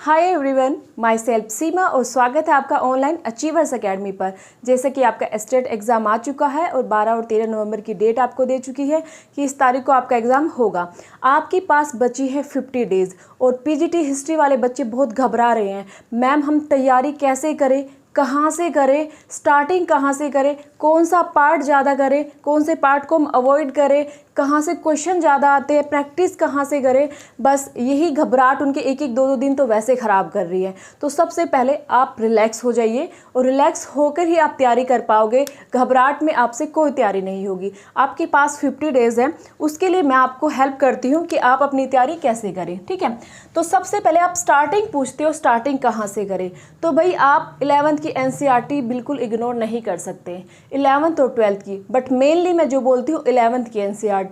Hi everyone, my self सीमा और स्वागत है आपका ऑनलाइन अचीवर्स एकेडमी पर। जैसे कि आपका स्टेट एग्ज़ाम आ चुका है और 12 और 13 नवंबर की डेट आपको दे चुकी है कि इस तारीख को आपका एग्ज़ाम होगा। आपके पास बची है 50 डेज़ और पीजीटी हिस्ट्री वाले बच्चे बहुत घबरा रहे हैं। मैम हम तैयारी कैसे करें, कहाँ से करें, स्टार्टिंग कहाँ से करें, कौन सा पार्ट ज़्यादा करें, कौन से पार्ट को हम अवॉइड करें, कहाँ से क्वेश्चन ज़्यादा आते हैं, प्रैक्टिस कहाँ से करें। बस यही घबराहट उनके एक एक दो दिन तो वैसे ख़राब कर रही है। तो सबसे पहले आप रिलैक्स हो जाइए और रिलैक्स होकर ही आप तैयारी कर पाओगे। घबराहट में आपसे कोई तैयारी नहीं होगी। आपके पास 50 डेज़ हैं, उसके लिए मैं आपको हेल्प करती हूँ कि आप अपनी तैयारी कैसे करें। ठीक है, तो सबसे पहले आप स्टार्टिंग पूछते हो, स्टार्टिंग कहाँ से करें। तो भाई आप 11th की एनसीईआरटी बिल्कुल इग्नोर नहीं कर सकते, 11th और 12th की, बट मेनली मैं जो बोलती हूँ 11th की एनसीईआरटी।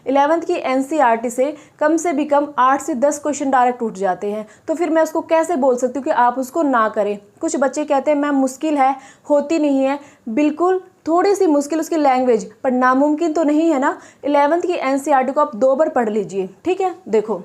11th की एनसीईआरटी से कम भी 8 से 10 क्वेश्चन डायरेक्ट उठ जाते हैं। तो फिर मैं उसको कैसे बोल सकती हूँ कि आप उसको ना करें। कुछ बच्चे कहते हैं मैम मुश्किल है, होती नहीं है। बिल्कुल थोड़ी सी मुश्किल उसकी लैंग्वेज, पर नामुमकिन तो नहीं है ना। 11th की एनसीईआरटी को आप 2 बार पढ़ लीजिए। ठीक है, देखो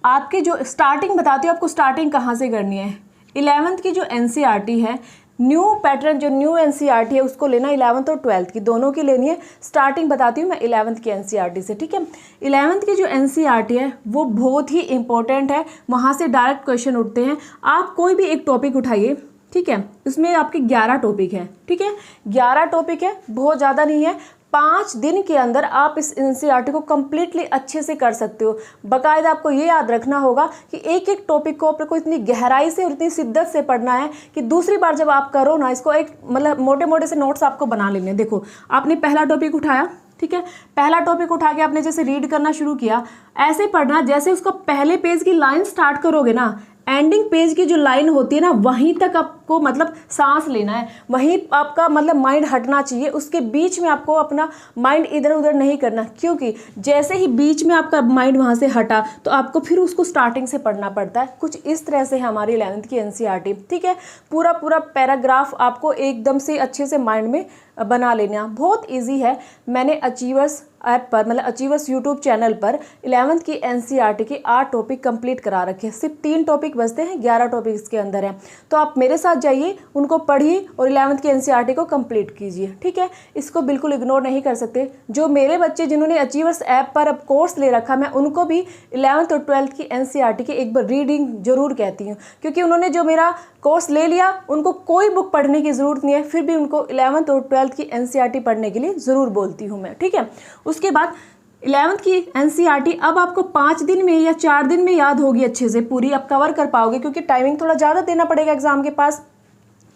आपके जो स्टार्टिंग बताती हूँ आपको स्टार्टिंग कहाँ से करनी है। 11th की जो एनसीईआरटी है, न्यू पैटर्न जो न्यू एनसीईआरटी है उसको लेना, 11th और 12th की दोनों की लेनी है। स्टार्टिंग बताती हूँ मैं 11th की एनसीईआरटी से। ठीक है, 11th की जो एनसीईआरटी है वो बहुत ही इंपॉर्टेंट है, वहाँ से डायरेक्ट क्वेश्चन उठते हैं। आप कोई भी एक टॉपिक उठाइए, ठीक है, इसमें आपके 11 टॉपिक है। ठीक है, 11 टॉपिक है, बहुत ज़्यादा नहीं है। 5 दिन के अंदर आप इस एनसीईआरटी को कम्प्लीटली अच्छे से कर सकते हो। बाकायदा आपको ये याद रखना होगा कि एक एक टॉपिक को आपको इतनी गहराई से और इतनी शिद्दत से पढ़ना है कि दूसरी बार जब आप करो ना, इसको एक मतलब मोटे मोटे से नोट्स आपको बना लेने। देखो आपने पहला टॉपिक उठाया, ठीक है, पहला टॉपिक उठा के आपने जैसे रीड करना शुरू किया, ऐसे पढ़ना जैसे उसको पहले पेज की लाइन स्टार्ट करोगे ना, एंडिंग पेज की जो लाइन होती है ना, वहीं तक आपको मतलब सांस लेना है, वहीं आपका मतलब माइंड हटना चाहिए। उसके बीच में आपको अपना माइंड इधर उधर नहीं करना, क्योंकि जैसे ही बीच में आपका माइंड वहाँ से हटा तो आपको फिर उसको स्टार्टिंग से पढ़ना पड़ता है। कुछ इस तरह से हमारी 11th की एनसीईआरटी। ठीक है, पूरा पूरा पैराग्राफ आपको एकदम से अच्छे से माइंड में बना लेना, बहुत ईजी है। मैंने अचीवर्स ऐप पर मतलब अचीवर्स यूट्यूब चैनल पर 11th की एनसीईआरटी के 8 टॉपिक कंप्लीट करा रखे हैं। सिर्फ 3 टॉपिक बचते हैं, 11 टॉपिक इसके अंदर हैं। तो आप मेरे साथ जाइए, उनको पढ़िए और 11th की एनसीईआरटी को कंप्लीट कीजिए। ठीक है, इसको बिल्कुल इग्नोर नहीं कर सकते। जो मेरे बच्चे जिन्होंने अचीवर्स ऐप पर अब कोर्स ले रखा, मैं उनको भी 11th और 12th की एनसीईआरटी की एक बार रीडिंग जरूर कहती हूँ, क्योंकि उन्होंने जो मेरा कोर्स ले लिया उनको कोई बुक पढ़ने की ज़रूरत नहीं है, फिर भी उनको 11th और 12th की एनसीईआरटी पढ़ने के लिए ज़रूर बोलती हूँ मैं। ठीक है, उसके बाद 11th की एनसीईआरटी अब आपको 5 दिन में या 4 दिन में याद होगी, अच्छे से पूरी आप कवर कर पाओगे, क्योंकि टाइमिंग थोड़ा ज़्यादा देना पड़ेगा एग्जाम के पास।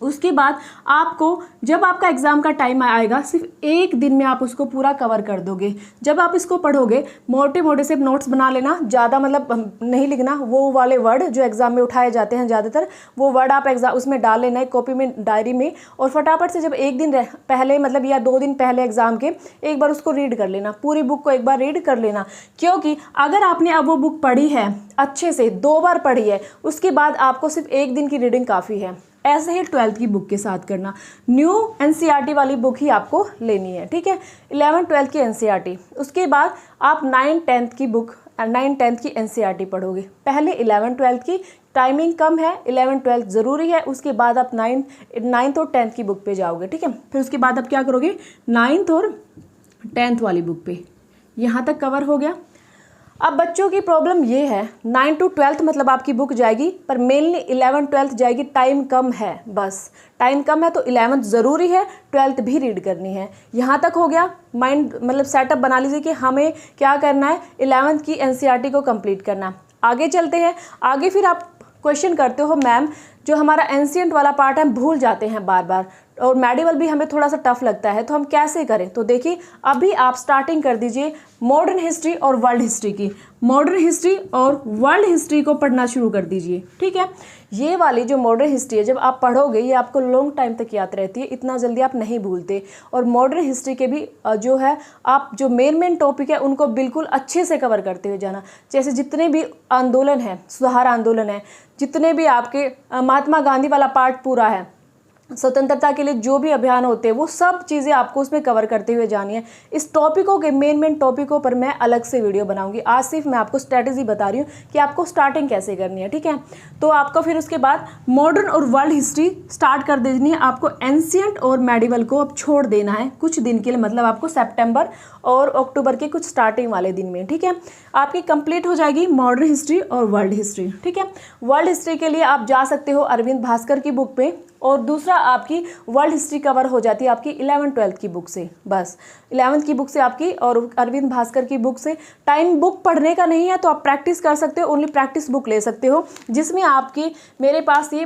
उसके बाद आपको जब आपका एग्ज़ाम का टाइम आएगा, सिर्फ 1 दिन में आप उसको पूरा कवर कर दोगे। जब आप इसको पढ़ोगे, मोटे मोटे से नोट्स बना लेना, ज़्यादा मतलब नहीं लिखना। वो वाले वर्ड जो एग्ज़ाम में उठाए जाते हैं ज़्यादातर, वो वर्ड आप एग्ज़ाम उसमें डाल लेना है कॉपी में, डायरी में, और फटाफट से जब 1 दिन पहले मतलब या 2 दिन पहले एग्ज़ाम के एक बार उसको रीड कर लेना, पूरी बुक को एक बार रीड कर लेना। क्योंकि अगर आपने अब वो बुक पढ़ी है अच्छे से, 2 बार पढ़ी है, उसके बाद आपको सिर्फ 1 दिन की रीडिंग काफ़ी है। ऐसे ही 12th की बुक के साथ करना, न्यू एनसीईआरटी वाली बुक ही आपको लेनी है। ठीक है, 11th 12th की एनसीईआरटी, उसके बाद आप 9th 10th की बुक 9th 10th की एनसीईआरटी पढ़ोगे। पहले 11th 12th की, टाइमिंग कम है, 11th 12th ज़रूरी है। उसके बाद आप 9th और 10th की बुक पे जाओगे। ठीक है, फिर उसके बाद आप क्या करोगे, 9th और 10th वाली बुक पे। यहाँ तक कवर हो गया। अब बच्चों की प्रॉब्लम ये है, 9 to 12th मतलब आपकी बुक जाएगी, पर मेनली 11th 12th जाएगी। टाइम कम है, बस टाइम कम है, तो 11th ज़रूरी है, 12th भी रीड करनी है। यहाँ तक हो गया। माइंड मतलब सेटअप बना लीजिए कि हमें क्या करना है, 11th की एनसीईआरटी को कंप्लीट करना। आगे चलते हैं। आगे फिर आप क्वेश्चन करते हो मैम जो हमारा एंशिएंट वाला पार्ट है हम भूल जाते हैं बार बार, और मेडिवल भी हमें थोड़ा सा टफ लगता है, तो हम कैसे करें। तो देखिए अभी आप स्टार्टिंग कर दीजिए मॉडर्न हिस्ट्री और वर्ल्ड हिस्ट्री की। मॉडर्न हिस्ट्री और वर्ल्ड हिस्ट्री को पढ़ना शुरू कर दीजिए। ठीक है, ये वाली जो मॉडर्न हिस्ट्री है, जब आप पढ़ोगे ये आपको लॉन्ग टाइम तक याद रहती है, इतना जल्दी आप नहीं भूलते। और मॉडर्न हिस्ट्री के भी जो है आप जो मेन टॉपिक है उनको बिल्कुल अच्छे से कवर करते हुए जाना। जैसे जितने भी आंदोलन हैं, सुधार आंदोलन है, जितने भी आपके महात्मा गांधी वाला पार्ट पूरा है, स्वतंत्रता के लिए जो भी अभियान होते हैं वो सब चीज़ें आपको उसमें कवर करते हुए जानी है। इस टॉपिकों के मेन टॉपिकों पर मैं अलग से वीडियो बनाऊंगी। आज सिर्फ मैं आपको स्ट्रैटेजी बता रही हूँ कि आपको स्टार्टिंग कैसे करनी है, ठीक है। तो आपको फिर उसके बाद मॉडर्न और वर्ल्ड हिस्ट्री स्टार्ट कर देनी है। आपको एंशिएंट और मेडिवल को अब छोड़ देना है कुछ दिन के लिए, मतलब आपको सितंबर और अक्टूबर के कुछ स्टार्टिंग वाले दिन में, ठीक है। आपकी कंप्लीट हो जाएगी मॉडर्न हिस्ट्री और वर्ल्ड हिस्ट्री, ठीक है। वर्ल्ड हिस्ट्री के लिए आप जा सकते हो अरविंद भास्कर की बुक पे, और दूसरा आपकी वर्ल्ड हिस्ट्री कवर हो जाती है आपकी 11th-12th की बुक से। बस 11th की बुक से आपकी और अरविंद भास्कर की बुक से। टाइम बुक पढ़ने का नहीं है तो आप प्रैक्टिस कर सकते हो, ओनली प्रैक्टिस बुक ले सकते हो, जिसमें आपकी मेरे पास ये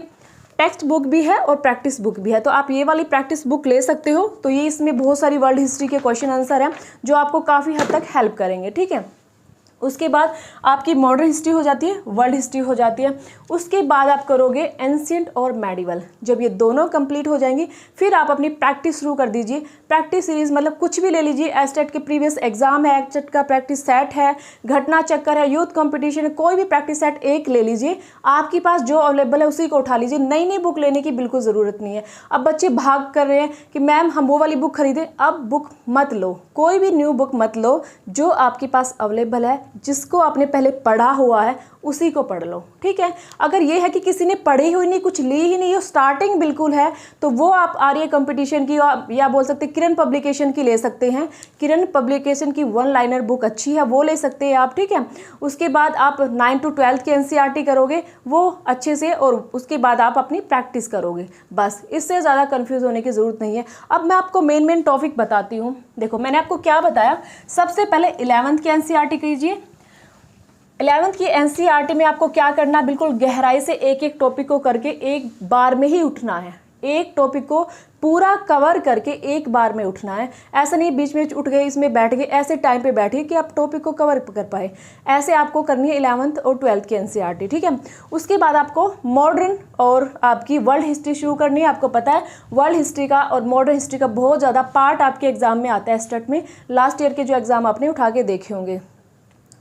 टेक्स्ट बुक भी है और प्रैक्टिस बुक भी है, तो आप ये वाली प्रैक्टिस बुक ले सकते हो। तो ये इसमें बहुत सारी वर्ल्ड हिस्ट्री के क्वेश्चन आंसर हैं जो आपको काफ़ी हद तक हेल्प करेंगे, ठीक है। उसके बाद आपकी मॉडर्न हिस्ट्री हो जाती है, वर्ल्ड हिस्ट्री हो जाती है। उसके बाद आप करोगे एंशिएंट और मेडिवल। जब ये दोनों कंप्लीट हो जाएंगी फिर आप अपनी प्रैक्टिस शुरू कर दीजिए। प्रैक्टिस सीरीज मतलब कुछ भी ले लीजिए, एस्टेट के प्रीवियस एग्जाम है, एस्टेट का प्रैक्टिस सेट है, घटना चक्कर है, यूथ कंपटीशन है, कोई भी प्रैक्टिस सेट एक ले लीजिए। आपके पास जो अवेलेबल है उसी को उठा लीजिए, नई नई बुक लेने की बिल्कुल ज़रूरत नहीं है। अब बच्चे भाग कर रहे हैं कि मैम हम वो वाली बुक खरीदें, अब बुक मत लो, कोई भी न्यू बुक मत लो, जो आपके पास अवेलेबल है, जिसको आपने पहले पढ़ा हुआ है उसी को पढ़ लो, ठीक है। अगर ये है कि किसी ने पढ़ी हुई नहीं, कुछ ली ही नहीं, ये स्टार्टिंग बिल्कुल है, तो वो आप आर्य कंपटीशन की या बोल सकते किरण पब्लिकेशन की ले सकते हैं। किरण पब्लिकेशन की 1 लाइनर बुक अच्छी है, वो ले सकते हैं आप, ठीक है। उसके बाद आप 9 to 12 के एनसीईआरटी करोगे वो अच्छे से, और उसके बाद आप अपनी प्रैक्टिस करोगे। बस इससे ज़्यादा कंफ्यूज होने की ज़रूरत नहीं है। अब मैं आपको मेन टॉपिक बताती हूँ। देखो मैंने आपको क्या बताया, सबसे पहले 11th की एनसीईआरटी कीजिए। 11th की एनसीईआरटी में आपको क्या करना, बिल्कुल गहराई से एक एक टॉपिक को करके एक बार में ही उठना है। एक टॉपिक को पूरा कवर करके एक बार में उठना है। ऐसा नहीं बीच में उठ गए, इसमें बैठ गए, ऐसे टाइम पे बैठिए कि आप टॉपिक को कवर कर पाए। ऐसे आपको करनी है 11th और 12th की एनसीईआरटी, ठीक है। उसके बाद आपको मॉडर्न और आपकी वर्ल्ड हिस्ट्री शुरू करनी है। आपको पता है वर्ल्ड हिस्ट्री का और मॉडर्न हिस्ट्री का बहुत ज़्यादा पार्ट आपके एग्जाम में आता है स्टेट में। लास्ट ईयर के जो एग्जाम आपने उठा के देखे होंगे।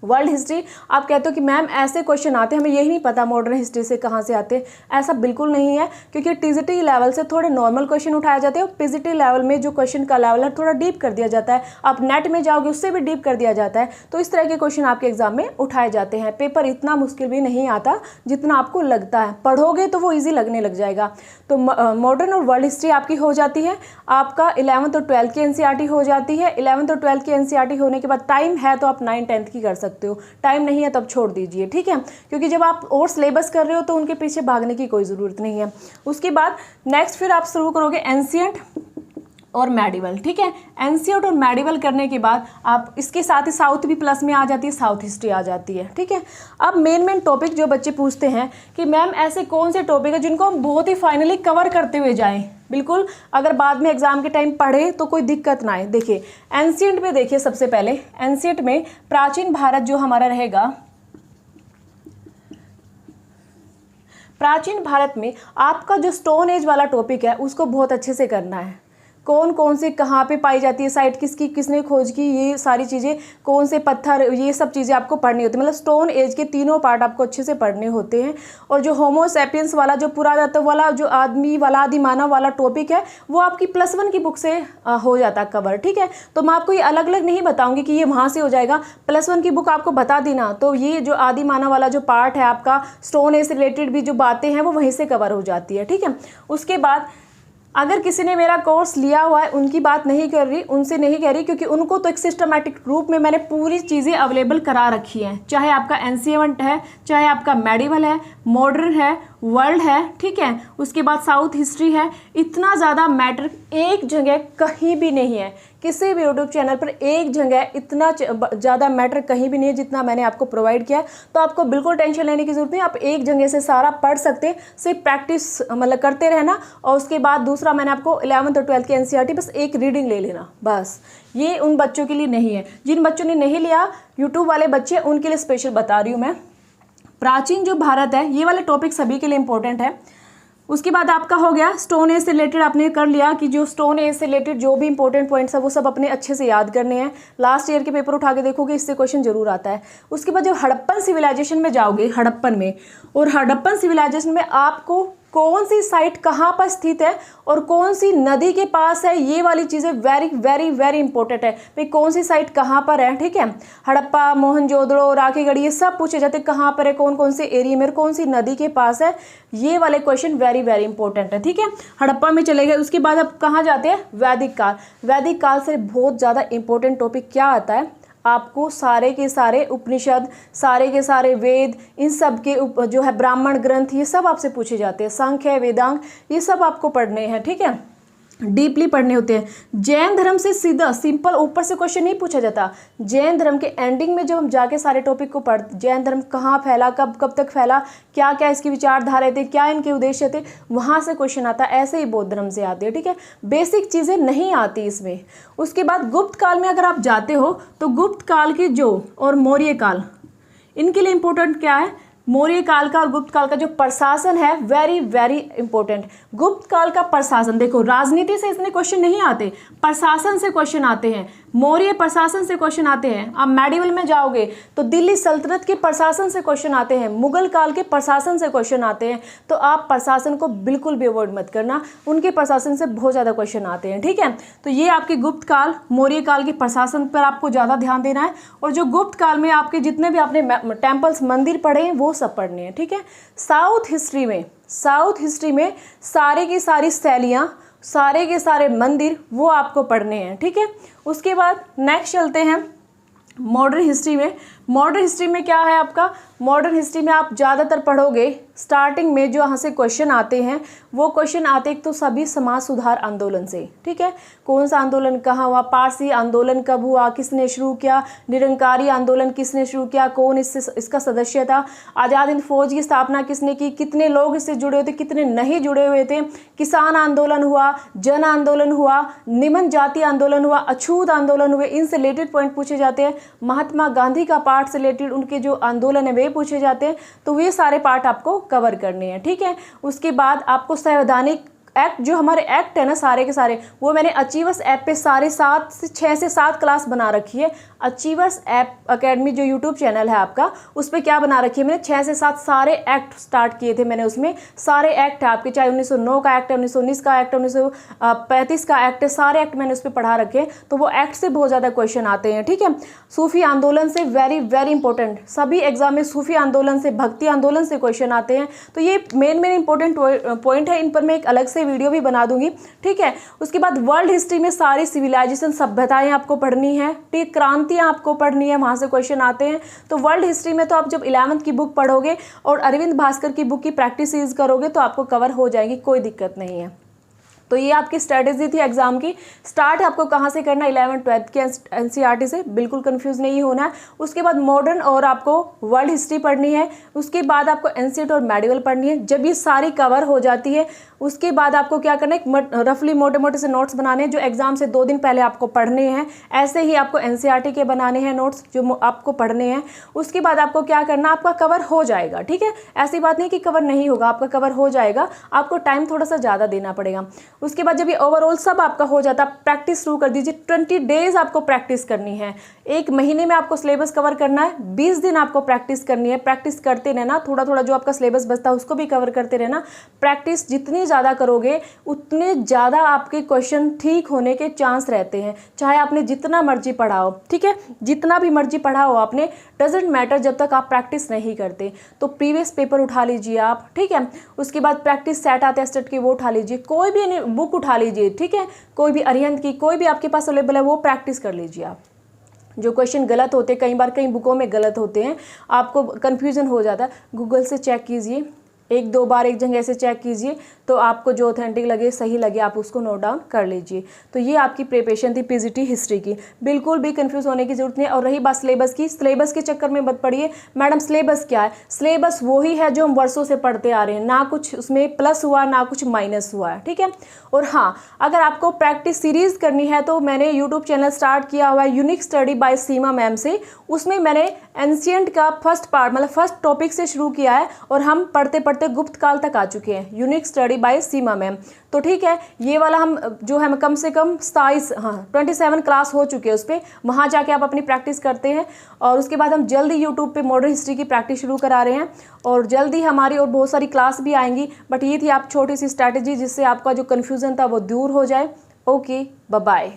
वर्ल्ड हिस्ट्री आप कहते हो कि मैम ऐसे क्वेश्चन आते हैं, हमें यही नहीं पता मॉडर्न हिस्ट्री से कहाँ से आते हैं। ऐसा बिल्कुल नहीं है, क्योंकि टीजीटी लेवल से थोड़े नॉर्मल क्वेश्चन उठाए जाते हैं और पीजीटी लेवल में जो क्वेश्चन का लेवल है थोड़ा डीप कर दिया जाता है। आप नेट में जाओगे उससे भी डीप कर दिया जाता है। तो इस तरह के क्वेश्चन आपके एग्जाम में उठाए जाते हैं। पेपर इतना मुश्किल भी नहीं आता जितना आपको लगता है, पढ़ोगे तो वो ईजी लगने लग जाएगा। तो मॉडर्न और वर्ल्ड हिस्ट्री आपकी हो जाती है। आपका 11th और 12th की एनसीईआरटी हो जाती है। 11th और 12th की एनसीईआरटी होने के बाद टाइम है तो आप 9th 10th की कर सकते हो, टाइम नहीं है तब छोड़ दीजिए, ठीक है। क्योंकि जब आप और सिलेबस कर रहे हो तो उनके पीछे भागने की कोई ज़रूरत नहीं है। उसके बाद नेक्स्ट फिर आप शुरू करोगे एंशिएंट और मेडिवल, ठीक है। एंशिएंट और मेडिवल करने के बाद आप इसके साथ ही साउथ भी प्लस में आ जाती है, साउथ हिस्ट्री आ जाती है, ठीक है। अब मेन टॉपिक जो बच्चे पूछते हैं कि मैम ऐसे कौन से टॉपिक है जिनको हम बहुत ही फाइनली कवर करते हुए जाएं, बिल्कुल अगर बाद में एग्जाम के टाइम पढ़े तो कोई दिक्कत ना आए। देखिए एंशिएंट में देखिए, सबसे पहले एंशिएंट में प्राचीन भारत जो हमारा रहेगा, प्राचीन भारत में आपका जो स्टोन एज वाला टॉपिक है उसको बहुत अच्छे से करना है। कौन कौन से कहाँ पे पाई जाती है साइट, किसकी किसने खोज की, ये सारी चीज़ें, कौन से पत्थर, ये सब चीज़ें आपको पढ़नी होती है। मतलब स्टोन एज के तीनों पार्ट आपको अच्छे से पढ़ने होते हैं। और जो होमो सैपियंस वाला, जो पुरातत्व वाला, जो आदमी वाला, आदिमानव वाला टॉपिक है वो आपकी +1 की बुक से हो जाता है कवर, ठीक है। तो मैं आपको ये अलग अलग नहीं बताऊँगी कि ये वहाँ से हो जाएगा, +1 की बुक आपको बता दी ना, तो ये जो आदिमानव वाला जो पार्ट है आपका स्टोन एज से रिलेटेड भी जो बातें हैं वो वहीं से कवर हो जाती है, ठीक है। उसके बाद अगर किसी ने मेरा कोर्स लिया हुआ है उनकी बात नहीं कर रही, उनसे नहीं कह रही, क्योंकि उनको तो एक सिस्टमैटिक रूप में मैंने पूरी चीज़ें अवेलेबल करा रखी हैं। चाहे आपका एंशिएंट है, चाहे आपका मेडिवल है, मॉडर्न है, वर्ल्ड है, ठीक है। उसके बाद साउथ हिस्ट्री है। इतना ज़्यादा मैटर एक जगह कहीं भी नहीं है, किसी भी यूट्यूब चैनल पर एक जगह इतना ज़्यादा मैटर कहीं भी नहीं है जितना मैंने आपको प्रोवाइड किया है। तो आपको बिल्कुल टेंशन लेने की जरूरत नहीं, आप एक जगह से सारा पढ़ सकते हैं। सिर्फ प्रैक्टिस मतलब करते रहना। और उसके बाद दूसरा मैंने आपको 11th और 12th की एनसीईआरटी बस एक रीडिंग ले लेना, बस। ये उन बच्चों के लिए नहीं है जिन बच्चों ने नहीं लिया, यूट्यूब वाले बच्चे, उनके लिए स्पेशल बता रही हूँ मैं। प्राचीन जो भारत है ये वाला टॉपिक सभी के लिए इंपॉर्टेंट है। उसके बाद आपका हो गया स्टोन एज से रिलेटेड, आपने कर लिया कि जो स्टोन एज से रिलेटेड जो भी इंपॉर्टेंट पॉइंट्स है वो सब अपने अच्छे से याद करने हैं। लास्ट ईयर के पेपर उठा के देखोगे, इससे क्वेश्चन जरूर आता है। उसके बाद जब हड़प्पन सिविलाइजेशन में जाओगे, हड़प्पन में, और हड़प्पन सिविलाइजेशन में आपको कौन सी साइट कहाँ पर स्थित है और कौन सी नदी के पास है, ये वाली चीज़ें वेरी वेरी वेरी इंपॉर्टेंट है भाई, कौन सी साइट कहाँ पर है, ठीक है। हड़प्पा, मोहनजोदड़ो, राखीगढ़ी, ये सब पूछे जाते हैं कहाँ पर है, कौन कौन से एरिया में, कौन सी नदी के पास है, ये वाले क्वेश्चन वेरी वेरी इंपॉर्टेंट है, ठीक है। हड़प्पा में चले गए, उसके बाद अब कहाँ जाते हैं, वैदिक काल। वैदिक काल से बहुत ज़्यादा इंपॉर्टेंट टॉपिक क्या आता है, आपको सारे के सारे उपनिषद, सारे के सारे वेद, इन सब के जो है ब्राह्मण ग्रंथ, ये सब आपसे पूछे जाते हैं, सांख्य, वेदांग, ये सब आपको पढ़ने हैं, ठीक है, डीपली पढ़ने होते हैं। जैन धर्म से सीधा सिंपल ऊपर से क्वेश्चन नहीं पूछा जाता, जैन धर्म के एंडिंग में जब हम जाके सारे टॉपिक को पढ़, जैन धर्म कहाँ फैला, कब कब तक फैला, क्या क्या इसकी विचारधारा थे, क्या इनके उद्देश्य थे, वहाँ से क्वेश्चन आता है। ऐसे ही बौद्ध धर्म से आते हैं, ठीक है, बेसिक चीज़ें नहीं आती इसमें। उसके बाद गुप्त काल में अगर आप जाते हो तो गुप्त काल के जो और मौर्य काल, इनके लिए इंपॉर्टेंट क्या है, मौर्य काल का और गुप्त काल का जो प्रशासन है वेरी वेरी इंपॉर्टेंट। गुप्त काल का प्रशासन, देखो राजनीति से इतने क्वेश्चन नहीं आते, प्रशासन से क्वेश्चन आते हैं, मौर्य प्रशासन से क्वेश्चन आते हैं। आप मेडिवल में जाओगे तो दिल्ली सल्तनत के प्रशासन से क्वेश्चन आते हैं, मुगल काल के प्रशासन से क्वेश्चन आते हैं। तो आप प्रशासन को बिल्कुल भी अवॉइड मत करना, उनके प्रशासन से बहुत ज़्यादा क्वेश्चन आते हैं, ठीक है। तो ये आपके गुप्त काल, मौर्य काल के प्रशासन पर आपको ज़्यादा ध्यान देना है। और जो गुप्त काल में आपके जितने भी आपने टेम्पल्स, मंदिर पढ़े हैं, वो सब पढ़ने हैं, ठीक है। साउथ हिस्ट्री में सारे की सारी शैलियाँ, सारे के सारे मंदिर, वो आपको पढ़ने हैं, ठीक है। उसके बाद नेक्स्ट चलते हैं मॉडर्न हिस्ट्री में। मॉडर्न हिस्ट्री में क्या है आपका, मॉडर्न हिस्ट्री में आप ज़्यादातर पढ़ोगे स्टार्टिंग में जो यहाँ से क्वेश्चन आते हैं, वो क्वेश्चन आते हैं तो सभी समाज सुधार आंदोलन से, ठीक है। कौन सा आंदोलन कहाँ हुआ, पारसी आंदोलन कब हुआ, किसने शुरू किया, निरंकारी आंदोलन किसने शुरू किया, कौन इसका सदस्य था, आज़ाद हिंद फौज की स्थापना किसने की, कितने लोग इससे जुड़े हुए थे, कितने नहीं जुड़े हुए थे, किसान आंदोलन हुआ, जन आंदोलन हुआ, निम्न जाति आंदोलन हुआ, अछूत आंदोलन हुए, इनसे रिलेटेड पॉइंट पूछे जाते हैं। महात्मा गांधी का पार्ट से रिलेटेड उनके जो आंदोलन है वे पूछे जाते हैं। तो वे सारे पार्ट आपको कवर करने हैं, ठीक है। उसके बाद आपको संवैधानिक एक्ट, जो हमारे एक्ट है ना सारे के सारे, वो मैंने अचीवर्स ऐप पे सारे 6 से 7 क्लास बना रखी है। अचीवर्स ऐप अकेडमी जो यूट्यूब चैनल है आपका, उस पर क्या बना रखी है मैंने, 6 से 7 सारे एक्ट स्टार्ट किए थे मैंने, उसमें सारे एक्ट है आपके, चाहे 1909 का एक्ट है, 1919 का एक्ट है, 1935 का एक्ट है, सारे एक्ट मैंने उस पर पढ़ा रखे हैं। तो वो एक्ट से बहुत ज़्यादा क्वेश्चन आते हैं, ठीक है। सूफी आंदोलन से वेरी वेरी इंपॉर्टेंट, सभी एग्जाम में सूफी आंदोलन से, भक्ति आंदोलन से क्वेश्चन आते हैं। तो ये मेन इंपॉर्टेंट पॉइंट है, इन पर मैं एक अलग से वीडियो भी बना दूंगी, ठीक है। उसके बाद वर्ल्ड हिस्ट्री में सारी सिविलाइजेशन, सभ्यताएं आपको पढ़नी है, ठीक, क्रांतियां आपको पढ़नी है, वहां से क्वेश्चन आते हैं। तो वर्ल्ड हिस्ट्री में तो आप जब 11वीं की बुक पढ़ोगे और अरविंद भास्कर की बुक की प्रैक्टिस करोगे तो आपको कवर हो जाएगी, कोई दिक्कत नहीं है। तो ये आपकी स्ट्रेटेजी थी एग्जाम की। स्टार्ट आपको कहाँ से करना है, 11th-12th के एनसीईआरटी से, बिल्कुल कंफ्यूज नहीं होना है। उसके बाद मॉडर्न और आपको वर्ल्ड हिस्ट्री पढ़नी है। उसके बाद आपको एनसीईआरटी और मेडिवल पढ़नी है। जब ये सारी कवर हो जाती है उसके बाद आपको क्या करना है, रफली मोटे मोटे से नोट्स बनाने हैं जो एग्जाम से 2 दिन पहले आपको पढ़ने हैं। ऐसे ही आपको एनसीईआरटी के बनाने हैं नोट्स जो आपको पढ़ने हैं। उसके बाद आपको क्या करना, आपका कवर हो जाएगा, ठीक है। ऐसी बात नहीं कि कवर नहीं होगा, आपका कवर हो जाएगा, आपको टाइम थोड़ा सा ज़्यादा देना पड़ेगा। उसके बाद जब ये ओवरऑल सब आपका हो जाता, प्रैक्टिस शुरू कर दीजिए। 20 डेज आपको प्रैक्टिस करनी है, 1 महीने में आपको सिलेबस कवर करना है, 20 दिन आपको प्रैक्टिस करनी है। प्रैक्टिस करते रहना, थोड़ा थोड़ा जो आपका सिलेबस बचता है उसको भी कवर करते रहना। प्रैक्टिस जितनी ज़्यादा करोगे उतने ज़्यादा आपके क्वेश्चन ठीक होने के चांस रहते हैं, चाहे आपने जितना मर्जी पढ़ाओ, ठीक है, जितना भी मर्जी पढ़ाओ आपने, डजेंट मैटर जब तक आप प्रैक्टिस नहीं करते। तो प्रीवियस पेपर उठा लीजिए आप, ठीक है। उसके बाद प्रैक्टिस सेट आते हैं स्टेट के, वो उठा लीजिए, कोई भी बुक उठा लीजिए, ठीक है, कोई भी अरिहंत की, कोई भी आपके पास अवेलेबल है वो प्रैक्टिस कर लीजिए आप। जो क्वेश्चन गलत होते हैं, कई बार कई बुकों में गलत होते हैं, आपको कन्फ्यूजन हो जाता है, गूगल से चेक कीजिए, 1-2 बार एक जगह ऐसे चेक कीजिए, तो आपको जो ऑथेंटिक लगे, सही लगे, आप उसको नोट डाउन कर लीजिए। तो ये आपकी प्रिपरेशन थी पीजीटी हिस्ट्री की, बिल्कुल भी कंफ्यूज होने की जरूरत नहीं है। और रही बात सिलेबस की, सिलेबस के चक्कर में मत पढ़िए, मैडम सिलेबस क्या है, सिलेबस वही है जो हम वर्षों से पढ़ते आ रहे हैं, ना कुछ उसमें प्लस हुआ ना कुछ माइनस हुआ है, ठीक है। और हाँ, अगर आपको प्रैक्टिस सीरीज करनी है तो मैंने यूट्यूब चैनल स्टार्ट किया हुआ है यूनिक स्टडी बाय सीमा मैम से, उसमें मैंने एंशिएंट का फर्स्ट पार्ट मतलब फर्स्ट टॉपिक से शुरू किया है और हम पढ़ते पढ़ते गुप्त काल तक आ चुके हैं, यूनिक स्टडी बाय सीमा मैम। तो ठीक है, ये वाला हम जो है कम से कम 27 क्लास हो चुके हैं उस पर, वहाँ जाके आप अपनी प्रैक्टिस करते हैं। और उसके बाद हम जल्दी यूट्यूब पे मॉडर्न हिस्ट्री की प्रैक्टिस शुरू करा रहे हैं और जल्दी हमारी और बहुत सारी क्लास भी आएंगी। बट ये थी आप छोटी सी स्ट्रैटेजी जिससे आपका जो कन्फ्यूज़न था वो दूर हो जाए। Okay, bye bye.